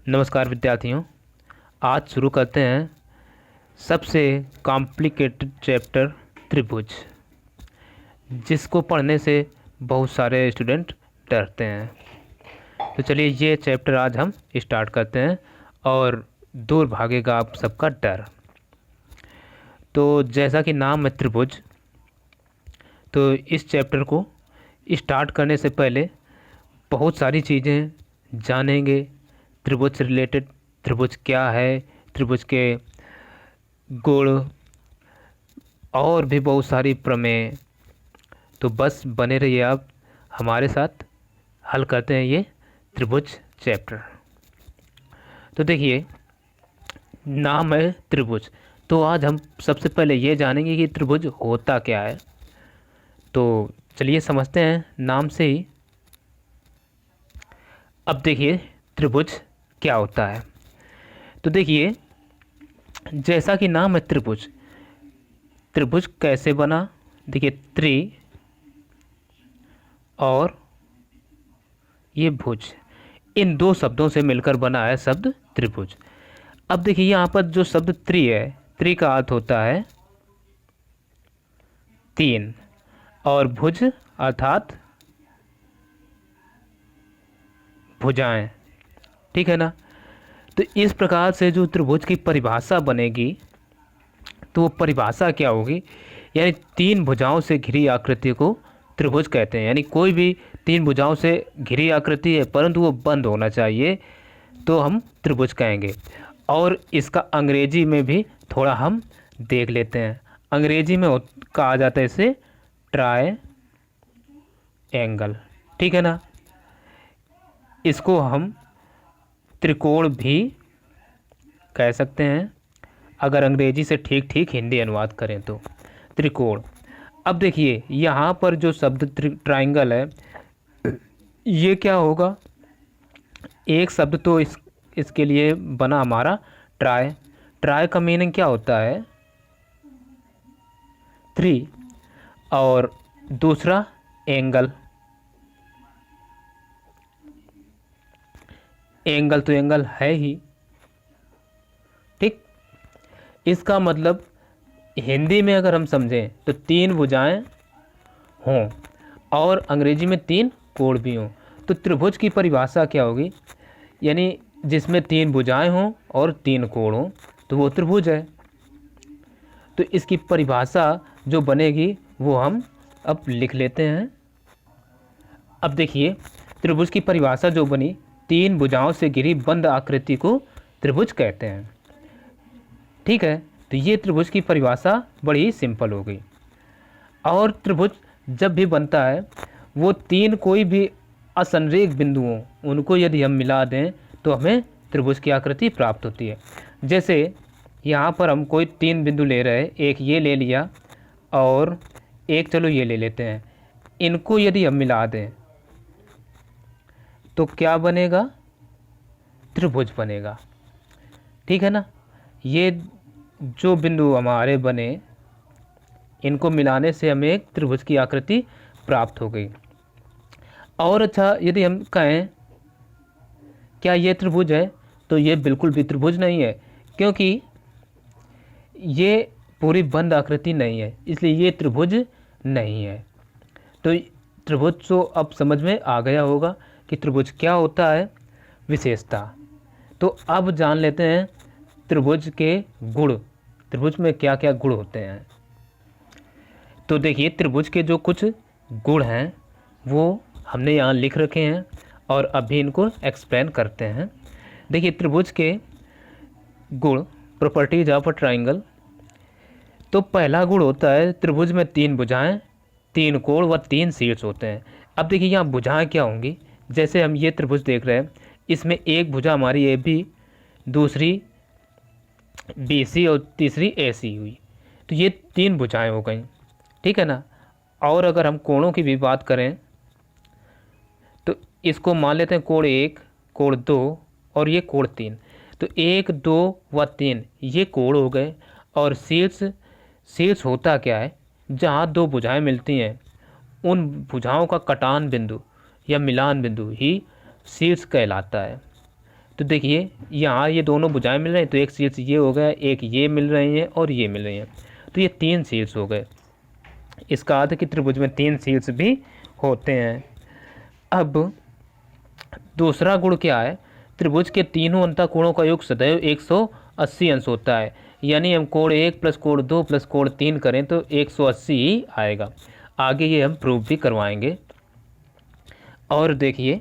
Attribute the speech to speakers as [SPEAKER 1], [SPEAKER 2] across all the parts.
[SPEAKER 1] नमस्कार विद्यार्थियों। आज शुरू करते हैं सबसे कॉम्प्लिकेटेड चैप्टर त्रिभुज, जिसको पढ़ने से बहुत सारे स्टूडेंट डरते हैं। तो चलिए ये चैप्टर आज हम स्टार्ट करते हैं और दूर भागेगा आप सबका डर। तो जैसा कि नाम है त्रिभुज, तो इस चैप्टर को स्टार्ट करने से पहले बहुत सारी चीज़ें जानेंगे। त्रिभुज से रिलेटेड, त्रिभुज क्या है, त्रिभुज के गुण और भी बहुत सारी प्रमेय। तो बस बने रहिए आप हमारे साथ, हल करते हैं ये त्रिभुज चैप्टर। तो देखिए, नाम है त्रिभुज, तो आज हम सबसे पहले ये जानेंगे कि त्रिभुज होता क्या है। तो चलिए समझते हैं नाम से ही। अब देखिए त्रिभुज क्या होता है। तो देखिए, जैसा कि नाम है त्रिभुज, त्रिभुज कैसे बना। देखिए त्रि और ये भुज, इन दो शब्दों से मिलकर बना है शब्द त्रिभुज। अब देखिए यहाँ पर जो शब्द त्रि है, त्रि का अर्थ होता है तीन, और भुज अर्थात भुजाएं, ठीक है ना। तो इस प्रकार से जो त्रिभुज की परिभाषा बनेगी, तो वो परिभाषा क्या होगी, यानी तीन भुजाओं से घिरी आकृति को त्रिभुज कहते हैं। यानी कोई भी तीन भुजाओं से घिरी आकृति है परंतु वो बंद होना चाहिए, तो हम त्रिभुज कहेंगे। और इसका अंग्रेजी में भी थोड़ा हम देख लेते हैं। अंग्रेजी में कहा जाता है इसे ट्राई एंगल, ठीक है ना। इसको हम त्रिकोण भी कह सकते हैं, अगर अंग्रेजी से ठीक ठीक हिंदी अनुवाद करें तो त्रिकोण। अब देखिए यहाँ पर जो शब्द ट्राइंगल है, ये क्या होगा, एक शब्द तो इसके लिए बना हमारा ट्राई। ट्राई का मीनिंग क्या होता है, थ्री, और दूसरा एंगल। एंगल तो एंगल है ही, ठीक। इसका मतलब हिंदी में अगर हम समझें तो तीन भुजाएं हों और अंग्रेजी में तीन कोण भी हों, तो त्रिभुज की परिभाषा क्या होगी, यानी जिसमें तीन भुजाएं हों और तीन कोण हों, तो वो त्रिभुज है। तो इसकी परिभाषा जो बनेगी वो हम अब लिख लेते हैं। अब देखिए त्रिभुज की परिभाषा जो बनी, तीन भुजाओं से घिरी बंद आकृति को त्रिभुज कहते हैं, ठीक है। तो ये त्रिभुज की परिभाषा बड़ी सिंपल हो गई। और त्रिभुज जब भी बनता है, वो तीन कोई भी असंरेख बिंदुओं, उनको यदि हम मिला दें तो हमें त्रिभुज की आकृति प्राप्त होती है। जैसे यहाँ पर हम कोई तीन बिंदु ले रहे हैं, एक ये ले लिया और एक चलो ये ले लेते हैं, इनको यदि हम मिला दें तो क्या बनेगा, त्रिभुज बनेगा, ठीक है ना। ये जो बिंदु हमारे बने, इनको मिलाने से हमें एक त्रिभुज की आकृति प्राप्त हो गई। और अच्छा, यदि हम कहें क्या ये त्रिभुज है, तो ये बिल्कुल भी त्रिभुज नहीं है, क्योंकि ये पूरी बंद आकृति नहीं है, इसलिए ये त्रिभुज नहीं है। तो त्रिभुज तो अब समझ में आ गया होगा कि त्रिभुज क्या होता है, विशेषता। तो अब जान लेते हैं त्रिभुज के गुण, त्रिभुज में क्या क्या गुण होते हैं। तो देखिए त्रिभुज के जो कुछ गुण हैं वो हमने यहाँ लिख रखे हैं और अभी इनको एक्सप्लेन करते हैं। देखिए त्रिभुज के गुण, प्रॉपर्टीज ऑफ अ ट्राइंगल। तो पहला गुण होता है त्रिभुज में तीन भुजाएं, तीन कोण व तीन शीर्ष होते हैं। अब देखिए यहाँ भुजाएं क्या होंगी, जैसे हम ये त्रिभुज देख रहे हैं, इसमें एक भुजा हमारी ए बी, दूसरी बी सी और तीसरी ए सी हुई, तो ये तीन भुजाएं हो गई, ठीक है ना। और अगर हम कोणों की भी बात करें तो इसको मान लेते हैं कोण एक, कोण दो और ये कोण तीन। तो एक, दो व तीन ये कोण हो गए। और शीर्ष, शीर्ष होता क्या है, जहाँ दो भुजाएं मिलती हैं उन भुजाओं का कटान बिंदु या मिलान बिंदु ही शीर्ष कहलाता है। तो तो देखिए यहाँ ये दोनों भुजाएं मिल रही हैं, तो एक शीर्ष ये हो गया, एक ये मिल रही हैं और ये मिल रही हैं, तो ये 3 शीर्ष हो गए। इसका अर्थ है कि त्रिभुज में 3 शीर्ष भी होते हैं। अब दूसरा गुण क्या है, त्रिभुज के तीनों अंतःकोणों का योग सदैव 180 अंश होता है। यानी हम कोण 1 प्लस कोण 2 प्लस कोण 3 करें तो 180 ही आएगा। आगे ये हम प्रूव भी करवाएंगे। और देखिए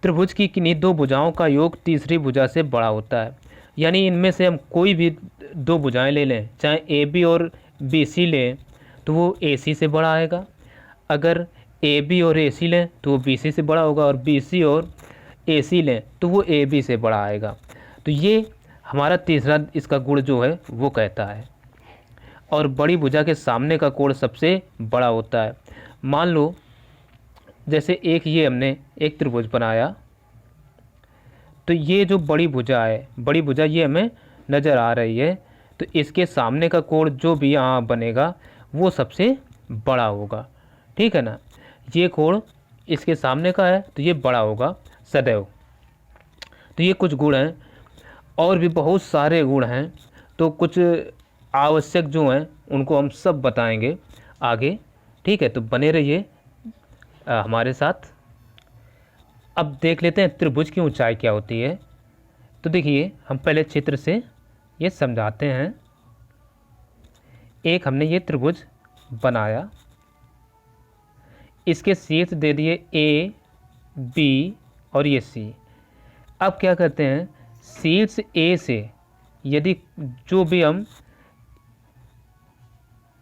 [SPEAKER 1] त्रिभुज की किन्हीं 2 भुजाओं का योग तीसरी भुजा से बड़ा होता है। यानी इनमें से हम कोई भी 2 भुजाएं ले लें, चाहे ए बी और बी सी लें तो वो ए सी से बड़ा आएगा। अगर ए बी और ए सी लें तो वो बी सी से बड़ा होगा, और बी सी और ए सी लें तो वो ए बी से बड़ा आएगा। तो ये हमारा तीसरा इसका गुण जो है वो कहता है। और बड़ी भुजा के सामने का कोण सबसे बड़ा होता है। मान लो जैसे एक ये हमने एक त्रिभुज बनाया, तो ये जो बड़ी भुजा है, बड़ी भुजा ये हमें नज़र आ रही है, तो इसके सामने का कोण जो भी यहाँ बनेगा वो सबसे बड़ा होगा। ठीक है ना, ये कोण इसके सामने का है तो ये बड़ा होगा सदैव। तो ये कुछ गुण हैं, और भी बहुत सारे गुण हैं, तो कुछ आवश्यक जो हैं उनको हम सब बताएंगे आगे। ठीक है, तो बने रहिए हमारे साथ। अब देख लेते हैं त्रिभुज की ऊंचाई क्या होती है। तो देखिए हम पहले चित्र से ये समझाते हैं। एक हमने ये त्रिभुज बनाया, इसके शीर्ष दे दिए ए बी और ये सी। अब क्या करते हैं, शीर्ष ए से यदि जो भी हम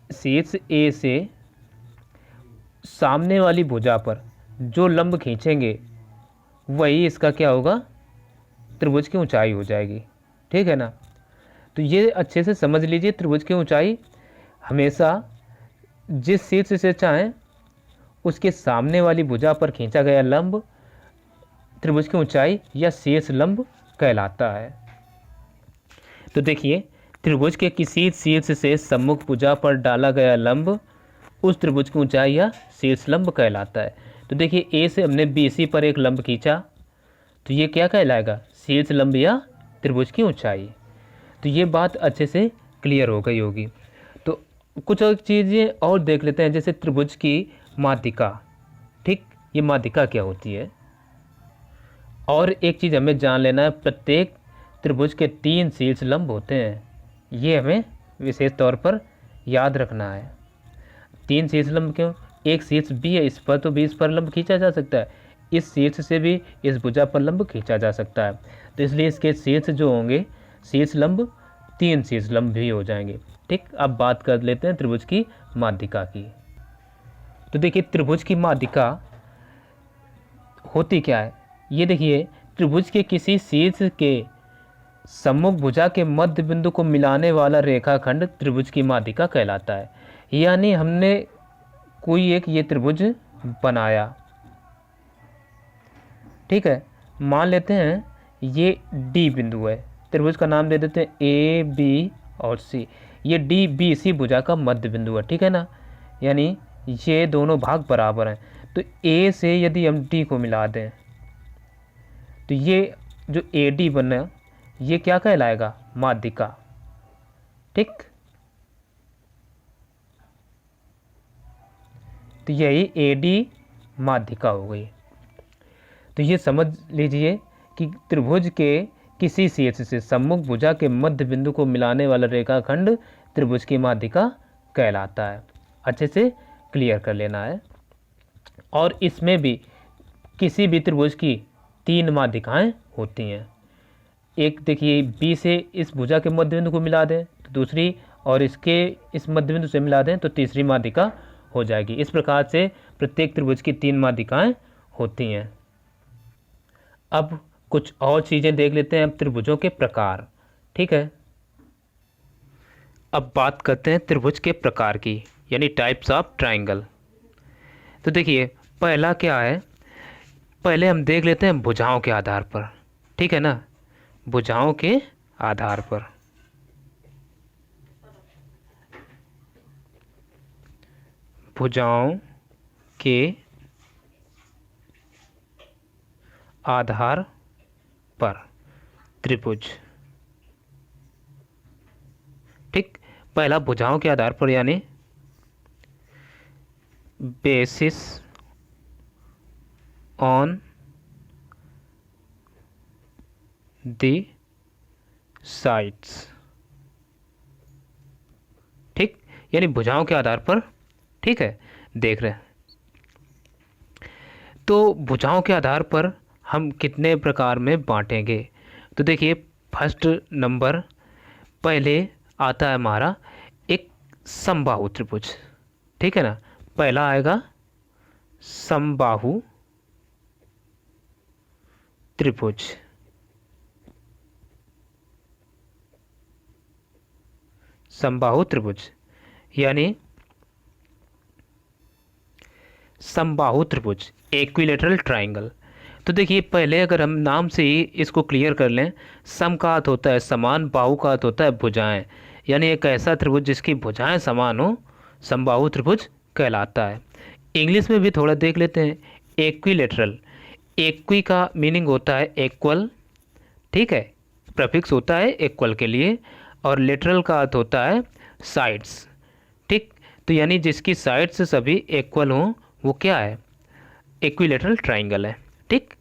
[SPEAKER 1] शीर्ष ए से सामने वाली भुजा पर जो लंब खींचेंगे वही इसका क्या होगा, त्रिभुज की ऊंचाई हो जाएगी। ठीक है ना, तो ये अच्छे से समझ लीजिए। त्रिभुज की ऊंचाई हमेशा जिस शीर्ष से चाहें उसके सामने वाली भुजा पर खींचा गया लंब त्रिभुज की ऊंचाई या शीर्ष लंब कहलाता है। तो देखिए त्रिभुज के किसी शीर्ष से सम्मुख भुजा पर डाला गया लंब उस त्रिभुज की ऊंचाई या शीर्ष लंब कहलाता है। तो देखिए ए से हमने बी सी पर एक लंब खींचा, तो ये क्या कहलाएगा, शीर्ष लंब या त्रिभुज की ऊंचाई। तो ये बात अच्छे से क्लियर हो गई होगी। तो कुछ और चीज़ें और देख लेते हैं, जैसे त्रिभुज की माध्यिका। ठीक, ये माध्यिका क्या होती है। और एक चीज़ हमें जान लेना है, प्रत्येक त्रिभुज के 3 शीर्ष लंब होते हैं, ये हमें विशेष तौर पर याद रखना है। 3 शीर्ष लंब क्यों, एक शीर्ष बी है, इस पर तो बी पर लंब खींचा जा सकता है, इस शीर्ष से भी इस भुजा पर लंब खींचा जा सकता है। तो इसलिए इसके शीर्ष जो होंगे शीर्ष लंब 3 शीर्ष लंब भी हो जाएंगे। ठीक, अब बात कर लेते हैं त्रिभुज की माध्यिका की। तो देखिए त्रिभुज की माध्यिका होती क्या है, ये देखिए त्रिभुज के किसी शीर्ष के सम्मुख भुजा के मध्य बिंदु को मिलाने वाला रेखाखंड त्रिभुज की माध्यिका कहलाता है। यानी हमने कोई एक ये त्रिभुज बनाया, ठीक है, मान लेते हैं ये डी बिंदु है, त्रिभुज का नाम दे देते हैं ए बी और सी। ये डी बी सी भुजा का मध्य बिंदु है। ठीक है ना, यानी ये दोनों भाग बराबर हैं। तो ए से यदि हम डी को मिला दें तो ये जो ए डी बना ये क्या कहलाएगा, माध्यिका। ठीक, तो यही ए डी माध्यिका हो गई। तो ये समझ लीजिए कि त्रिभुज के किसी शीर्ष से सम्मुख भुजा के मध्य बिंदु को मिलाने वाला रेखाखंड त्रिभुज की माध्यिका कहलाता है। अच्छे से क्लियर कर लेना है। और इसमें भी किसी भी त्रिभुज की 3 माध्यिकाएं होती हैं। एक देखिए बी से इस भुजा के मध्य बिंदु को मिला दें तो दूसरी, और इसके इस मध्य बिंदु से मिला दें तो तीसरी माध्यिका हो जाएगी। इस प्रकार से प्रत्येक त्रिभुज की 3 माध्यिकाएं होती हैं। अब कुछ और चीज़ें देख लेते हैं, अब त्रिभुजों के प्रकार। ठीक है, अब बात करते हैं त्रिभुज के प्रकार की, यानी टाइप्स ऑफ ट्राइंगल। तो देखिए पहला क्या है, पहले हम देख लेते हैं भुजाओं के आधार पर। ठीक है ना, भुजाओं के आधार पर भुजाओं के आधार पर त्रिभुज। ठीक, पहला भुजाओं के आधार पर यानी बेसिस ऑन द साइड्स। ठीक, यानी भुजाओं के आधार पर। ठीक है, देख रहे हैं। तो भुजाओं के आधार पर हम कितने प्रकार में बांटेंगे? तो देखिए, फर्स्ट नंबर पहले आता है हमारा एक समबाहु त्रिभुज। ठीक है ना, पहला आएगा समबाहु त्रिभुज। समबाहु त्रिभुज यानी समबाहु त्रिभुज, इक्विलैटरल ट्रायंगल। तो देखिए, पहले अगर हम नाम से ही इसको क्लियर कर लें, सम का अर्थ होता है समान, बाहु का अर्थ होता है भुजाएं, यानी एक ऐसा त्रिभुज जिसकी भुजाएं समान हो समबाहु त्रिभुज कहलाता है। इंग्लिश में भी थोड़ा देख लेते हैं, इक्विलैटरल। इक्वी का मीनिंग होता है इक्वल। ठीक है, प्रीफिक्स होता है इक्वल के लिए, और लेटरल का अर्थ होता है साइड्स। ठीक, तो यानी जिसकी साइड्स सभी इक्वल हों वो क्या है? इक्विलैटरल ट्रायंगल है। ठीक,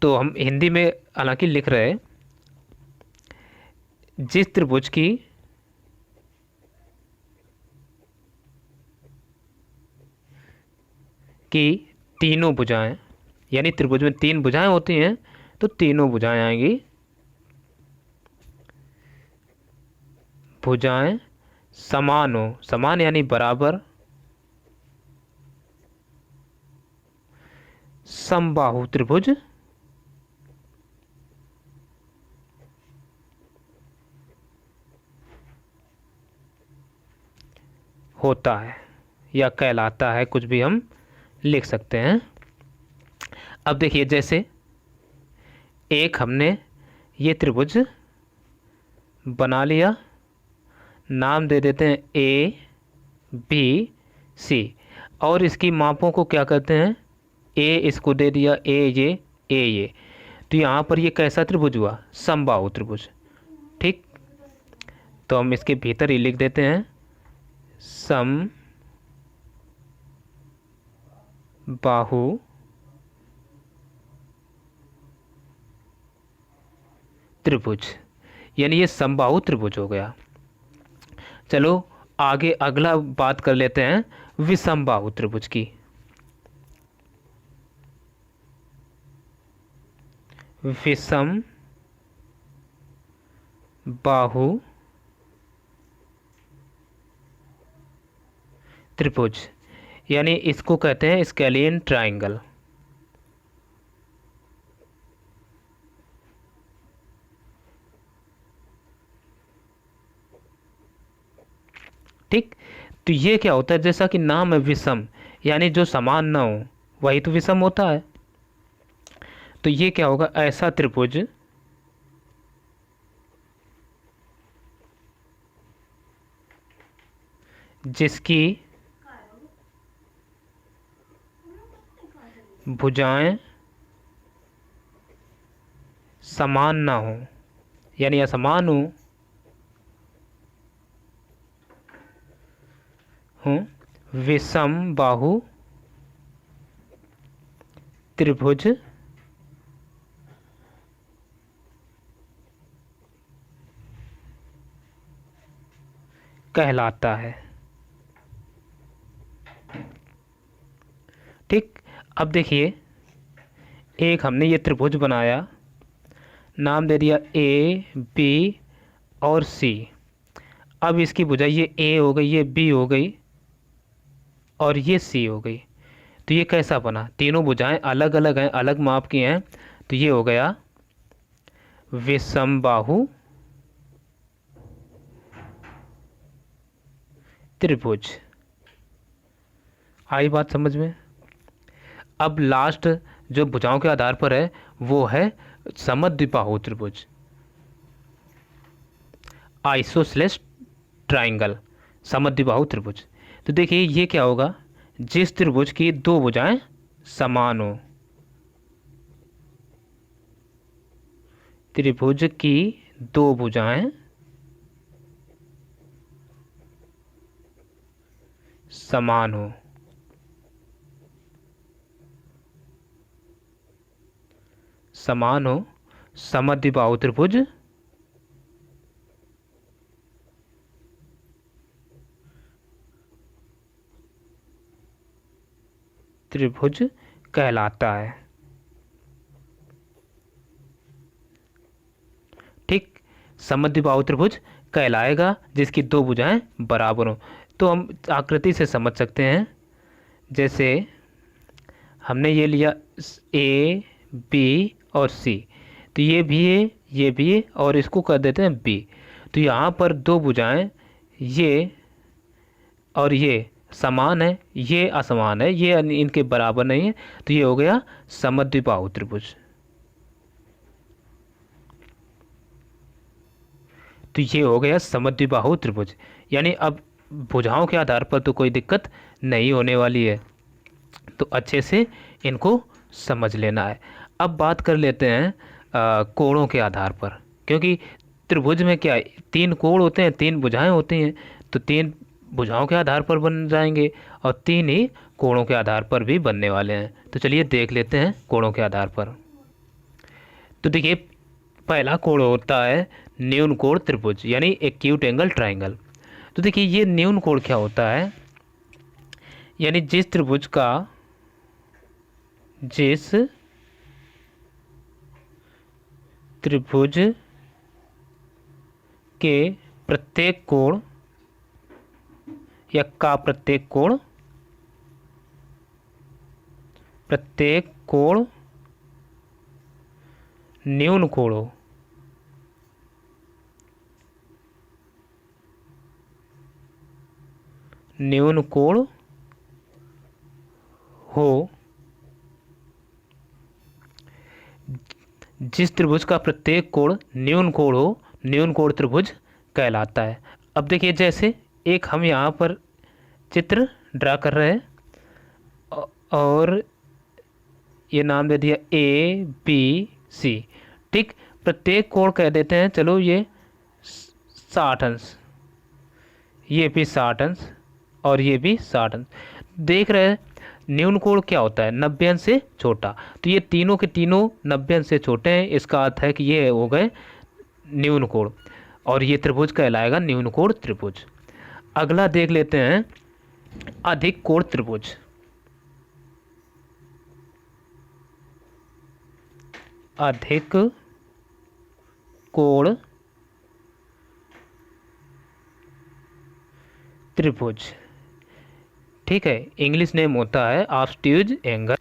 [SPEAKER 1] तो हम हिंदी में हालांकि लिख रहे हैं, जिस त्रिभुज की तीनों भुजाएं, यानी त्रिभुज में 3 भुजाएं होती हैं, तो तीनों भुजाएं आएंगी। भुजाएं समान हो, समान यानी बराबर, समबाहु त्रिभुज होता है या कहलाता है, कुछ भी हम लिख सकते हैं। अब देखिए, जैसे एक हमने ये त्रिभुज बना लिया, नाम दे देते हैं ए बी सी, और इसकी मापों को क्या कहते हैं? ए इसको दे दिया ए ये, तो यहाँ पर ये कैसा त्रिभुज हुआ? समबाहु त्रिभुज। ठीक, तो हम इसके भीतर ही लिख देते हैं सम बाहु त्रिभुज, यानी ये समबाहु त्रिभुज हो गया। चलो आगे अगला बात कर लेते हैं विषमबाहु त्रिभुज की। विषम बाहु त्रिभुज, यानी इसको कहते हैं स्केलियन ट्रायंगल। ठीक, तो ये क्या होता है? जैसा कि नाम है विषम, यानी जो समान ना हो वही तो विषम होता है। तो ये क्या होगा? ऐसा त्रिभुज जिसकी भुजाएं समान ना हो, यानी असमान हो, विषम बाहु त्रिभुज कहलाता है। ठीक, अब देखिए, एक हमने ये त्रिभुज बनाया, नाम दे दिया ए बी और सी। अब इसकी भुजा ये ए हो गई, ये बी हो गई, और ये सी हो गई। तो ये कैसा बना? तीनों भुजाएं अलग अलग हैं, अलग माप की हैं, तो ये हो गया विषमबाहु त्रिभुज। आई बात समझ में? अब लास्ट जो भुजाओं के आधार पर है वो है समद्विबाहु त्रिभुज, आइसोसेलेस ट्रायंगल, समद्विबाहु त्रिभुज। तो देखिए, ये क्या होगा? जिस त्रिभुज की 2 भुजाएं समान हो, त्रिभुज की दो भुजाएं समान हो। समान हो, समद्विबाहु त्रिभुज त्रिभुज कहलाता है। ठीक, समद्विबाहु त्रिभुज कहलाएगा जिसकी दो भुजाएं बराबर हो। तो हम आकृति से समझ सकते हैं, जैसे हमने ये लिया ए बी और सी, तो ये भी है, ये भी है, और इसको कर देते हैं बी। तो यहाँ पर दो भुजाएं ये और ये समान है, ये असमान है, ये इनके बराबर नहीं है, तो ये हो गया समद्विबाहु त्रिभुज। तो ये हो गया समद्विबाहु त्रिभुज, यानी अब भुजाओं के आधार पर तो कोई दिक्कत नहीं होने वाली है। तो अच्छे से इनको समझ लेना है। अब बात कर लेते हैं कोणों के आधार पर, क्योंकि त्रिभुज में क्या है, तीन कोण होते हैं, तीन भुजाएं होती हैं, तो तीन भुजाओं के आधार पर बन जाएंगे और तीन ही कोणों के आधार पर भी बनने वाले हैं। तो चलिए देख लेते हैं कोणों के आधार पर। तो देखिए, पहला कोण होता है न्यून कोण त्रिभुज, यानी एक्यूट एंगल ट्राइंगल। तो देखिए, ये न्यून कोण क्या होता है, यानी जिस त्रिभुज के प्रत्येक कोण या का प्रत्येक कोण न्यून कोण हो। न्यून कोण हो, जिस त्रिभुज का प्रत्येक कोण न्यून कोण हो, न्यून कोण त्रिभुज कहलाता है। अब देखिए, जैसे एक हम यहाँ पर चित्र ड्रा कर रहे हैं और ये नाम दे दिया ए बी सी। ठीक, प्रत्येक कोण कह देते हैं, चलो ये 60 अंश, ये भी 60 अंश और ये भी 60 अंश। देख रहे हैं न्यून कोण क्या होता है, 90 अंश से छोटा। तो ये तीनों के तीनों 90 अंश से छोटे हैं, इसका अर्थ है कि ये हो गए न्यून कोण, और ये त्रिभुज कहलाएगा न्यून कोण त्रिभुज। अगला देख लेते हैं अधिक कोण त्रिभुज। अधिक कोण त्रिभुज, ठीक है, इंग्लिश नेम होता है ऑब्ट्यूज एंगल।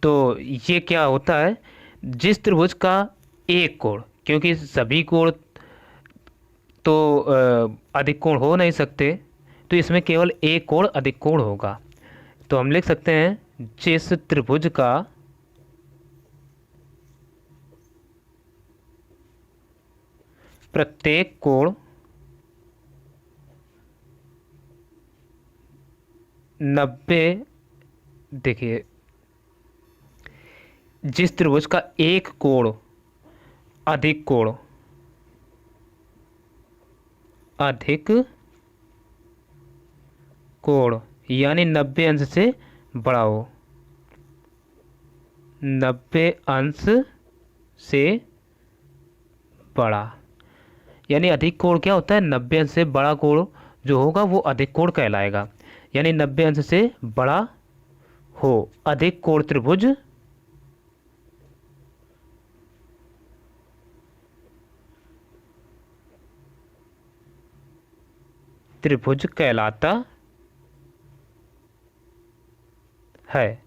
[SPEAKER 1] तो ये क्या होता है, जिस त्रिभुज का एक कोण, क्योंकि सभी कोण तो अधिक कोण हो नहीं सकते, तो इसमें केवल एक कोण अधिक कोण होगा। तो हम लिख सकते हैं जिस त्रिभुज का प्रत्येक कोण 90, देखिए, जिस त्रिभुज का एक कोण अधिक कोण यानी 90 अंश से बड़ा हो, 90 अंश से बड़ा, यानी अधिक कोण क्या होता है, 90 अंश से बड़ा कोण जो होगा वो अधिक कोण कहलाएगा। यानी 90 अंश से बड़ा हो अधिक कोण त्रिभुज कहलाता है।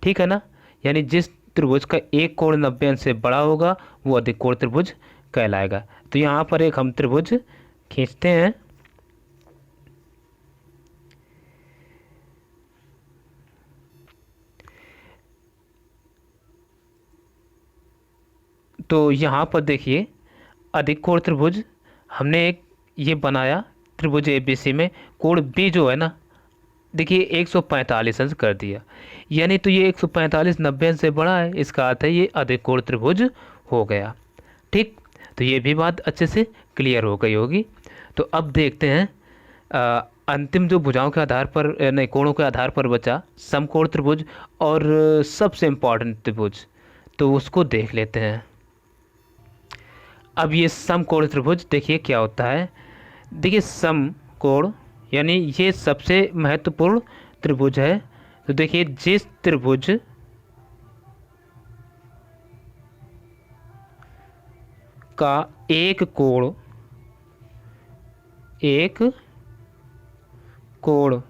[SPEAKER 1] ठीक है ना, यानी जिस त्रिभुज का एक कोण 90 अंश से बड़ा होगा वो अधिक कोण त्रिभुज कहलाएगा। तो यहाँ पर एक हम त्रिभुज खींचते हैं। तो यहाँ पर देखिए अधिक कोण त्रिभुज हमने एक ये बनाया त्रिभुज एबीसी में, कोण बी जो है ना, देखिए 145 अंश कर दिया, यानी तो ये 145 90 अंश से बड़ा है, इसका अर्थ है ये अधिक कोण त्रिभुज हो गया। ठीक, तो ये भी बात अच्छे से क्लियर हो गई होगी। तो अब देखते हैं अंतिम जो भुजाओं के आधार पर नहीं, कोणों के आधार पर बचा समकोण त्रिभुज और सबसे इम्पोर्टेंट त्रिभुज, तो उसको देख लेते हैं। अब ये समकोण त्रिभुज देखिए क्या होता है। देखिए समकोण यानी ये सबसे महत्वपूर्ण त्रिभुज है। तो देखिए जिस त्रिभुज का एक कोण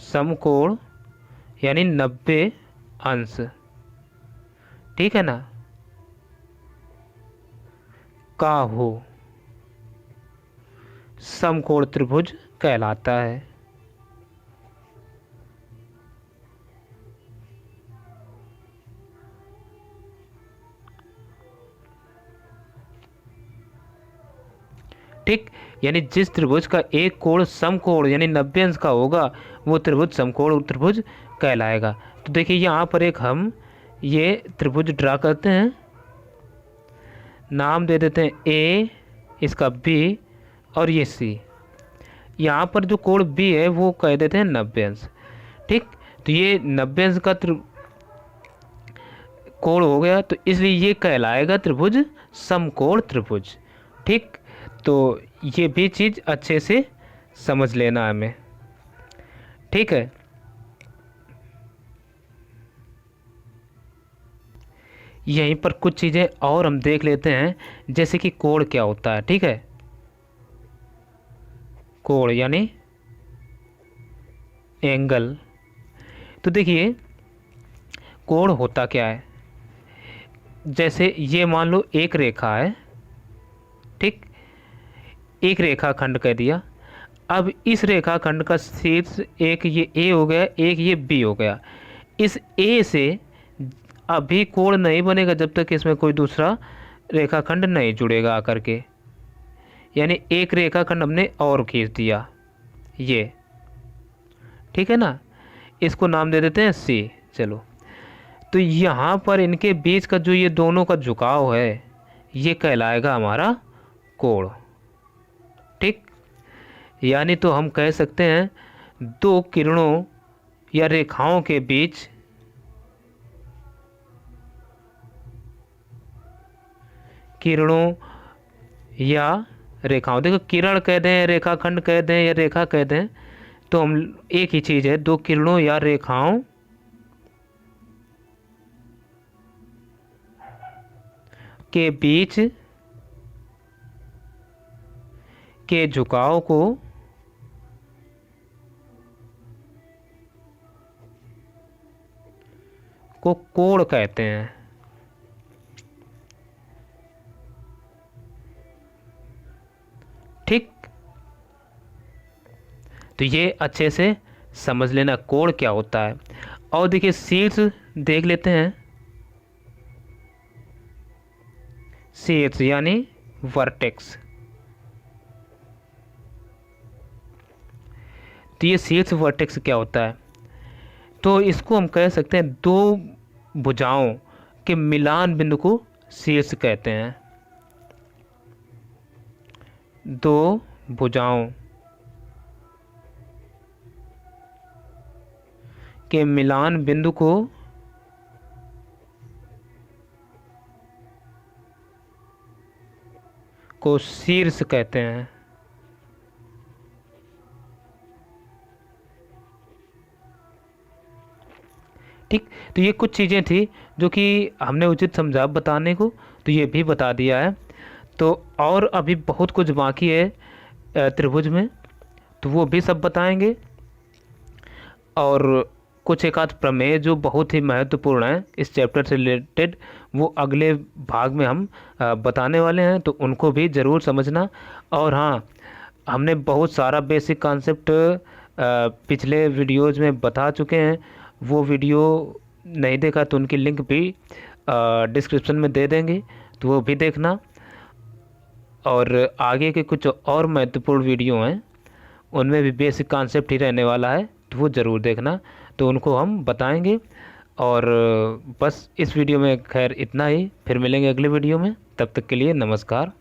[SPEAKER 1] समकोण यानी 90 अंश, ठीक है ना, का हो, समकोण त्रिभुज कहलाता है। ठीक, यानी जिस त्रिभुज का एक कोण समकोण यानी 90 अंश का होगा वो त्रिभुज समकोण त्रिभुज कहलाएगा। तो देखिए यहाँ पर एक हम ये त्रिभुज ड्रा करते हैं, नाम दे देते हैं ए, इसका बी और ये सी। यहाँ पर जो कोण बी है वो कह देते हैं 90 अंश। ठीक, तो ये 90 अंश का कोण हो गया, तो इसलिए ये कहलाएगा त्रिभुज समकोण त्रिभुज। ठीक, तो ये भी चीज़ अच्छे से समझ लेना हमें। ठीक है, यहीं पर कुछ चीज़ें और हम देख लेते हैं, जैसे कि कोण क्या होता है। ठीक है, कोण यानी एंगल। तो देखिए कोण होता क्या है, जैसे ये मान लो एक रेखा है, ठीक, एक रेखाखंड कह दिया। अब इस रेखाखंड का शीर्ष एक ये ए हो गया, एक ये बी हो गया। इस ए से अभी कोण नहीं बनेगा जब तक इसमें कोई दूसरा रेखाखंड नहीं जुड़ेगा आकर के, यानी एक रेखाखंड हमने और खींच दिया ये, ठीक है ना, इसको नाम दे देते हैं सी। चलो, तो यहाँ पर इनके बीच का जो ये दोनों का झुकाव है ये कहलाएगा हमारा कोण। ठीक, यानी तो हम कह सकते हैं दो किरणों या रेखाओं के बीच किरणों या रेखाओं, देखो किरण कह दें, रेखाखंड कह दें या रेखा कह दें, तो हम एक ही चीज़ है, दो किरणों या रेखाओं के बीच के झुकाव को कोण कहते हैं। ठीक, तो ये अच्छे से समझ लेना कोण क्या होता है। और देखिए शीर्ष देख लेते हैं, शीर्ष यानी वर्टेक्स। तो ये शीर्ष वर्टेक्स क्या होता है, तो इसको हम कह सकते हैं दो भुजाओं के मिलान बिंदु को शीर्ष कहते हैं। दो भुजाओं के मिलान बिंदु को शीर्ष कहते हैं। ठीक, तो ये कुछ चीज़ें थी जो कि हमने उचित समझा बताने को, तो ये भी बता दिया है। तो और अभी बहुत कुछ बाकी है त्रिभुज में, तो वो भी सब बताएंगे। और कुछ एक आध प्रमेय जो बहुत ही महत्वपूर्ण है इस चैप्टर से रिलेटेड, वो अगले भाग में हम बताने वाले हैं, तो उनको भी ज़रूर समझना। और हाँ, हमने बहुत सारा बेसिक कॉन्सेप्ट पिछले वीडियोज़ में बता चुके हैं, वो वीडियो नहीं देखा तो उनकी लिंक भी डिस्क्रिप्शन में दे देंगे, तो वो भी देखना। और आगे के कुछ और महत्वपूर्ण वीडियो हैं, उनमें भी बेसिक कॉन्सेप्ट ही रहने वाला है, तो वो ज़रूर देखना, तो उनको हम बताएंगे। और बस इस वीडियो में खैर इतना ही, फिर मिलेंगे अगले वीडियो में। तब तक के लिए नमस्कार।